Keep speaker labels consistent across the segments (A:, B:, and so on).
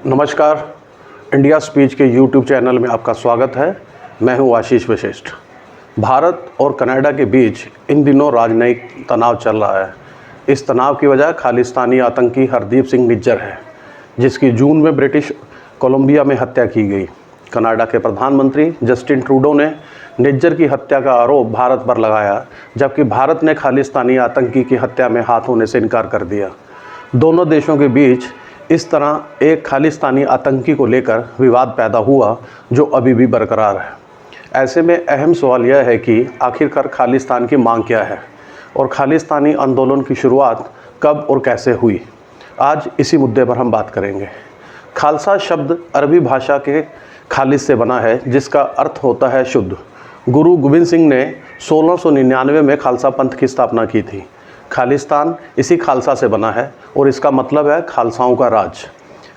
A: नमस्कार। India speech के YouTube channel में आपका स्वागत है। मैं हूं आशीष वशिष्ठ। भारत और कनाडा के बीच इन दिनों राजनयिक तनाव चल रहा है। इस तनाव की वजह खालिस्तानी आतंकी हरदीप सिंह निज्जर है, जिसकी जून में ब्रिटिश कोलंबिया में हत्या की गई। कनाडा के प्रधानमंत्री जस्टिन ट्रूडो ने निज्जर की हत्या का आरोप भारत पर लगाया, जबकि भारत ने खालिस्तानी आतंकी की हत्या में हाथ होने से इनकार कर दिया। दोनों देशों के बीच इस तरह एक खालिस्तानी आतंकी को लेकर विवाद पैदा हुआ, जो अभी भी बरकरार है। ऐसे में अहम सवाल यह है कि आखिरकार खालिस्तान की मांग क्या है और खालिस्तानी आंदोलन की शुरुआत कब और कैसे हुई। आज इसी मुद्दे पर हम बात करेंगे। खालसा शब्द अरबी भाषा के खालिस से बना है, जिसका अर्थ होता है शुद्ध। गुरु गोबिंद सिंह ने 1699 में खालसा पंथ की स्थापना की थी। खालिस्तान इसी खालसा से बना है और इसका मतलब है खालसाओं का राज।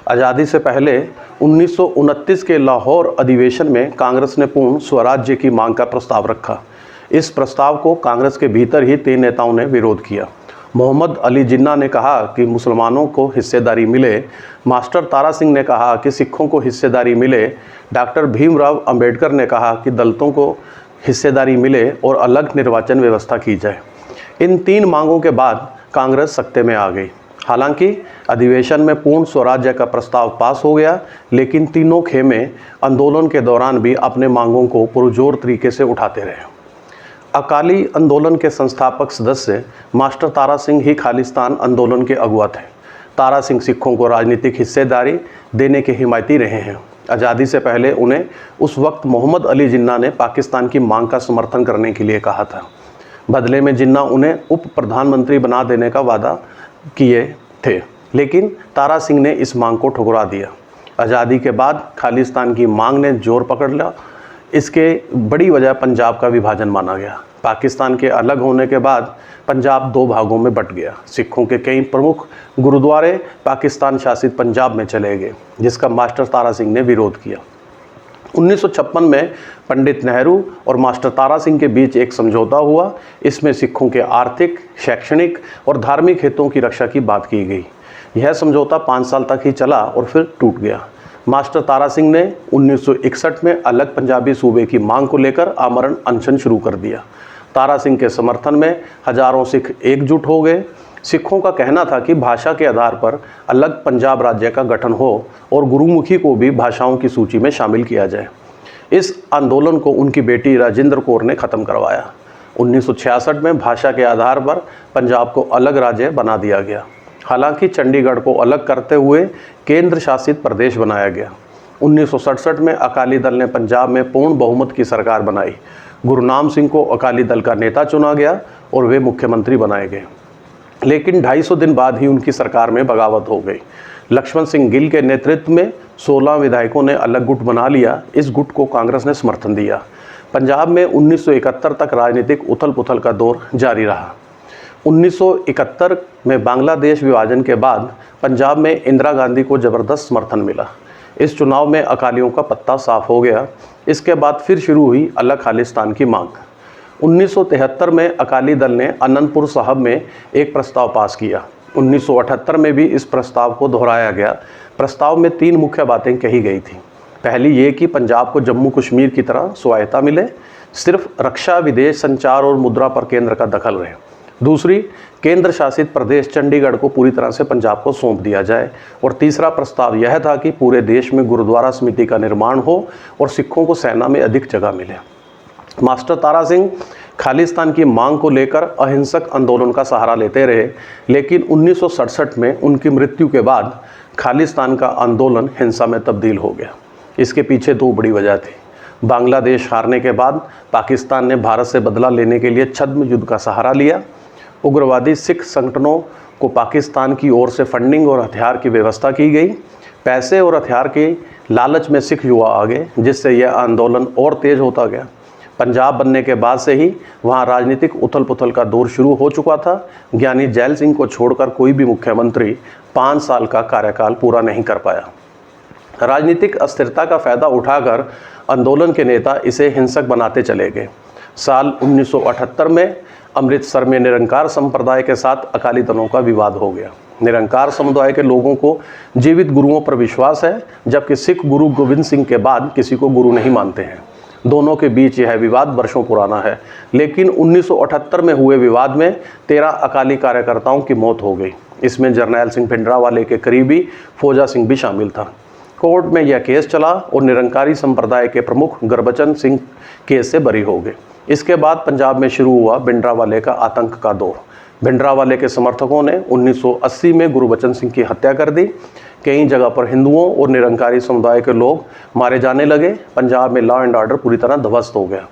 A: आज़ादी से पहले 1929 के लाहौर अधिवेशन में कांग्रेस ने पूर्ण स्वराज्य की मांग का प्रस्ताव रखा। इस प्रस्ताव को कांग्रेस के भीतर ही 3 नेताओं ने विरोध किया। मोहम्मद अली जिन्ना ने कहा कि मुसलमानों को हिस्सेदारी मिले। मास्टर तारा सिंह ने कहा कि सिखों को हिस्सेदारी मिले। डॉक्टर भीमराव अंबेडकर ने कहा कि दलितों को हिस्सेदारी मिले और अलग निर्वाचन व्यवस्था की जाए। इन 3 मांगों के बाद कांग्रेस सत्ते में आ गई। हालांकि अधिवेशन में पूर्ण स्वराज्य का प्रस्ताव पास हो गया, लेकिन तीनों खेमे आंदोलन के दौरान भी अपने मांगों को पुरजोर तरीके से उठाते रहे। अकाली आंदोलन के संस्थापक सदस्य मास्टर तारा सिंह ही खालिस्तान आंदोलन के अगुवा थे। तारा सिंह सिखों को राजनीतिक हिस्सेदारी देने के हिमायती रहे हैं। आज़ादी से पहले उन्हें उस वक्त मोहम्मद अली जिन्ना ने पाकिस्तान की मांग का समर्थन करने के लिए कहा था। बदले में जिन्ना उन्हें उप प्रधानमंत्री बना देने का वादा किए थे, लेकिन तारा सिंह ने इस मांग को ठुकरा दिया। आज़ादी के बाद खालिस्तान की मांग ने जोर पकड़ लिया। इसके बड़ी वजह पंजाब का विभाजन माना गया। पाकिस्तान के अलग होने के बाद पंजाब 2 भागों में बट गया। सिखों के कई प्रमुख गुरुद्वारे पाकिस्तान शासित पंजाब में चले गए, जिसका मास्टर तारा सिंह ने विरोध किया। 1956 में पंडित नेहरू और मास्टर तारा सिंह के बीच एक समझौता हुआ। इसमें सिखों के आर्थिक, शैक्षणिक और धार्मिक हितों की रक्षा की बात की गई। यह समझौता 5 साल तक ही चला और फिर टूट गया। मास्टर तारा सिंह ने 1961 में अलग पंजाबी सूबे की मांग को लेकर आमरण अनशन शुरू कर दिया। तारा सिंह के समर्थन में हजारों सिख एकजुट हो गए। सिखों का कहना था कि भाषा के आधार पर अलग पंजाब राज्य का गठन हो और गुरुमुखी को भी भाषाओं की सूची में शामिल किया जाए। इस आंदोलन को उनकी बेटी राजेंद्र कौर ने ख़त्म करवाया। 1966 में भाषा के आधार पर पंजाब को अलग राज्य बना दिया गया। हालांकि चंडीगढ़ को अलग करते हुए केंद्र शासित प्रदेश बनाया गया। 1967 में अकाली दल ने पंजाब में पूर्ण बहुमत की सरकार बनाई। गुरनाम सिंह को अकाली दल का नेता चुना गया और वे मुख्यमंत्री बनाए गए, लेकिन 250 दिन बाद ही उनकी सरकार में बगावत हो गई। लक्ष्मण सिंह गिल के नेतृत्व में 16 विधायकों ने अलग गुट बना लिया। इस गुट को कांग्रेस ने समर्थन दिया। पंजाब में 1971 तक राजनीतिक उथल पुथल का दौर जारी रहा। 1971 में बांग्लादेश विभाजन के बाद पंजाब में इंदिरा गांधी को ज़बरदस्त समर्थन मिला। इस चुनाव में अकालियों का पत्ता साफ हो गया। इसके बाद फिर शुरू हुई अलग खालिस्तान की मांग। 1973 में अकाली दल ने आनंदपुर साहब में एक प्रस्ताव पास किया। 1978 में भी इस प्रस्ताव को दोहराया गया। प्रस्ताव में 3 मुख्य बातें कही गई थी। पहली ये कि पंजाब को जम्मू कश्मीर की तरह स्वायत्ता मिले, सिर्फ रक्षा, विदेश, संचार और मुद्रा पर केंद्र का दखल रहे। दूसरी, केंद्र शासित प्रदेश चंडीगढ़ को पूरी तरह से पंजाब को सौंप दिया जाए। और तीसरा प्रस्ताव यह था कि पूरे देश में गुरुद्वारा समिति का निर्माण हो और सिखों को सेना में अधिक जगह मिले। मास्टर तारा सिंह खालिस्तान की मांग को लेकर अहिंसक आंदोलन का सहारा लेते रहे, लेकिन 1967 में उनकी मृत्यु के बाद खालिस्तान का आंदोलन हिंसा में तब्दील हो गया। इसके पीछे 2 बड़ी वजह थी। बांग्लादेश हारने के बाद पाकिस्तान ने भारत से बदला लेने के लिए छद्म युद्ध का सहारा लिया। उग्रवादी सिख संगठनों को पाकिस्तान की ओर से फंडिंग और हथियार की व्यवस्था की गई। पैसे और हथियार के लालच में सिख युवा आ गए, जिससे यह आंदोलन और तेज होता गया। पंजाब बनने के बाद से ही वहाँ राजनीतिक उथल पुथल का दौर शुरू हो चुका था। ज्ञानी जैल सिंह को छोड़कर कोई भी मुख्यमंत्री 5 साल का कार्यकाल पूरा नहीं कर पाया। राजनीतिक अस्थिरता का फायदा उठाकर आंदोलन के नेता इसे हिंसक बनाते चले गए। साल 1978 में अमृतसर में निरंकार संप्रदाय के साथ अकाली दलों का विवाद हो गया। निरंकार समुदाय के लोगों को जीवित गुरुओं पर विश्वास है, जबकि सिख गुरु गोविंद सिंह के बाद किसी को गुरु नहीं मानते हैं। दोनों के बीच यह विवाद वर्षों पुराना है, लेकिन 1978 में हुए विवाद में 13 अकाली कार्यकर्ताओं की मौत हो गई। इसमें जरनैल सिंह भिंडरावाले के करीबी फौजा सिंह भी शामिल था। कोर्ट में यह केस चला और निरंकारी संप्रदाय के प्रमुख गुरबचन सिंह केस से बरी हो गए। इसके बाद पंजाब में शुरू हुआ भिंडरावाले का आतंक का दौर। भिंडरावाले के समर्थकों ने 1980 में गुरबचन सिंह की हत्या कर दी। कई जगह पर हिंदुओं और निरंकारी समुदाय के लोग मारे जाने लगे। पंजाब में लॉ एंड ऑर्डर पूरी तरह ध्वस्त हो गया।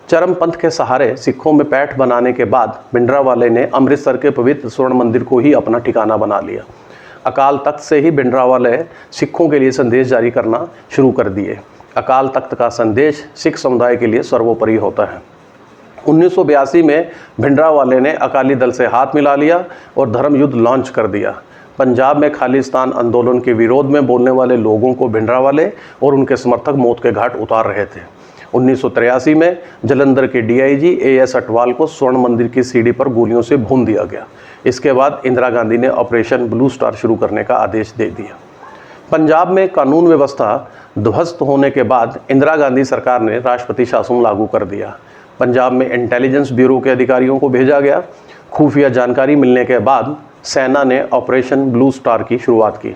A: चरमपंथ के सहारे सिखों में पैठ बनाने के बाद भिंडरावाले ने अमृतसर के पवित्र स्वर्ण मंदिर को ही अपना ठिकाना बना लिया। अकाल तख्त से ही भिंडरावाले सिखों के लिए संदेश जारी करना शुरू कर दिए। अकाल तख्त का संदेश सिख समुदाय के लिए सर्वोपरि होता है। 1982 में भिंडरावाले ने अकाली दल से हाथ मिला लिया और धर्म युद्ध लॉन्च कर दिया। पंजाब में खालिस्तान आंदोलन के विरोध में बोलने वाले लोगों को भिंडरावाले और उनके समर्थक मौत के घाट उतार रहे थे। 1983 में जलंधर के डीआईजी एएस अटवाल को स्वर्ण मंदिर की सीढ़ी पर गोलियों से भून दिया गया। इसके बाद इंदिरा गांधी ने ऑपरेशन ब्लू स्टार शुरू करने का आदेश दे दिया। पंजाब में कानून व्यवस्था ध्वस्त होने के बाद इंदिरा गांधी सरकार ने राष्ट्रपति शासन लागू कर दिया। पंजाब में इंटेलिजेंस ब्यूरो के अधिकारियों को भेजा गया। खुफिया जानकारी मिलने के बाद सेना ने ऑपरेशन ब्लू स्टार की शुरुआत की।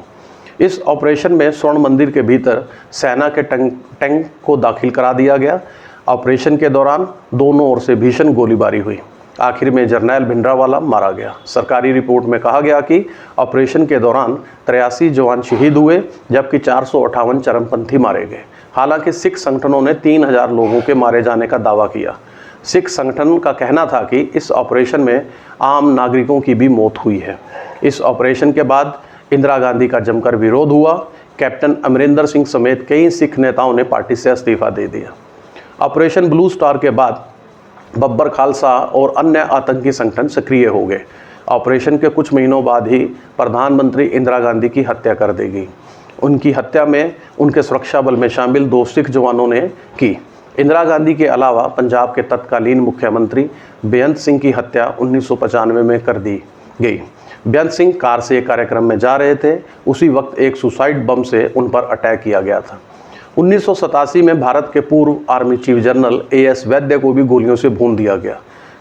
A: इस ऑपरेशन में स्वर्ण मंदिर के भीतर सेना के टैंक को दाखिल करा दिया गया। ऑपरेशन के दौरान दोनों ओर से भीषण गोलीबारी हुई। आखिर में जरनैल भिंडरावाला मारा गया। सरकारी रिपोर्ट में कहा गया कि ऑपरेशन के दौरान 83 जवान शहीद हुए, जबकि 458 चरमपंथी मारे गए। हालांकि सिख संगठनों ने 3000 लोगों के मारे जाने का दावा किया। सिख संगठन का कहना था कि इस ऑपरेशन में आम नागरिकों की भी मौत हुई है। इस ऑपरेशन के बाद इंदिरा गांधी का जमकर विरोध हुआ। कैप्टन अमरिंदर सिंह समेत कई सिख नेताओं ने पार्टी से इस्तीफा दे दिया। ऑपरेशन ब्लू स्टार के बाद बब्बर खालसा और अन्य आतंकी संगठन सक्रिय हो गए। ऑपरेशन के कुछ महीनों बाद ही प्रधानमंत्री इंदिरा गांधी की हत्या कर दी गई। उनकी हत्या में उनके सुरक्षा बल में शामिल 2 सिख जवानों ने की। इंदिरा गांधी के अलावा पंजाब के तत्कालीन मुख्यमंत्री बेअंत सिंह की हत्या 1995 में कर दी गई। बेअंत सिंह कार से एक कार्यक्रम में जा रहे थे। उसी वक्त एक सुसाइड बम से उन पर अटैक किया गया था। 1987 में भारत के पूर्व आर्मी चीफ जनरल एएस वैद्य को भी गोलियों से भून दिया गया।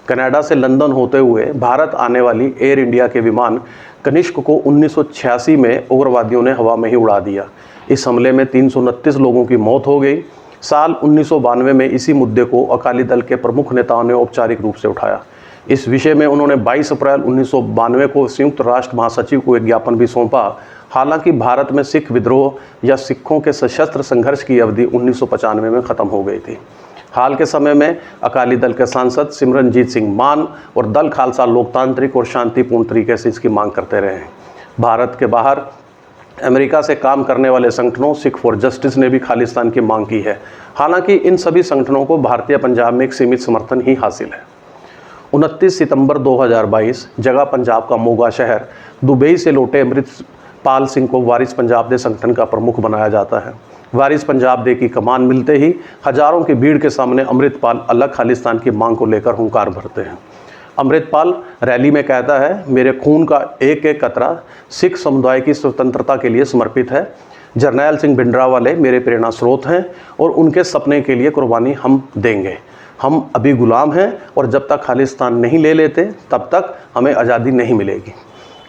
A: कनाडा से लंदन होते हुए भारत आने वाली एयर इंडिया के विमान कनिष्क को 1986 में उग्रवादियों ने हवा में ही उड़ा दिया। इस हमले में 329 लोगों की मौत हो गई। साल 1992 में इसी मुद्दे को अकाली दल के प्रमुख नेताओं ने औपचारिक रूप से उठाया। इस विषय में उन्होंने 22 अप्रैल 1992 को संयुक्त राष्ट्र महासचिव को एक ज्ञापन भी सौंपा। हालांकि भारत में सिख विद्रोह या सिखों के सशस्त्र संघर्ष की अवधि 1995 में ख़त्म हो गई थी। हाल के समय में अकाली दल के सांसद सिमरनजीत सिंह मान और दल खालसा लोकतांत्रिक और शांतिपूर्ण तरीके से इसकी मांग करते रहे हैं। भारत के बाहर अमेरिका से काम करने वाले संगठनों सिख फॉर जस्टिस ने भी खालिस्तान की मांग की है। हालांकि इन सभी संगठनों को भारतीय पंजाब में एक सीमित समर्थन ही हासिल है। 29 सितंबर 2022 जगह पंजाब का मोगा शहर दुबई से लौटे अमृतपाल सिंह को वारिस पंजाब दे संगठन का प्रमुख बनाया जाता है। वारिस पंजाब दे की कमान मिलते ही हजारों की भीड़ के सामने अमृतपाल अलग खालिस्तान की मांग को लेकर हुंकार भरते हैं। अमृतपाल रैली में कहता है, मेरे खून का एक एक कतरा सिख समुदाय की स्वतंत्रता के लिए समर्पित है। जरनैल सिंह भिंडरावाले मेरे प्रेरणा स्रोत हैं और उनके सपने के लिए कुर्बानी हम देंगे। हम अभी गुलाम हैं और जब तक खालिस्तान नहीं ले लेते तब तक हमें आज़ादी नहीं मिलेगी।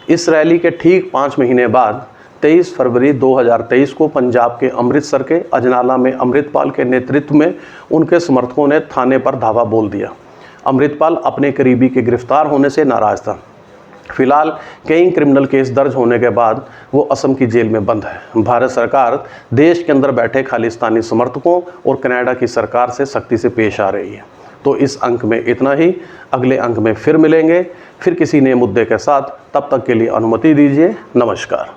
A: इस रैली के ठीक 5 महीने बाद 23 फरवरी 2023 को पंजाब के अमृतसर के अजनाला में अमृतपाल के नेतृत्व में उनके समर्थकों ने थाने पर धावा बोल दिया। अमृतपाल अपने करीबी के गिरफ्तार होने से नाराज था। फिलहाल कई क्रिमिनल केस दर्ज होने के बाद वो असम की जेल में बंद है। भारत सरकार देश के अंदर बैठे खालिस्तानी समर्थकों और कनाडा की सरकार से सख्ती से पेश आ रही है। तो इस अंक में इतना ही। अगले अंक में फिर मिलेंगे, फिर किसी नए मुद्दे के साथ। तब तक के लिए अनुमति दीजिए। नमस्कार।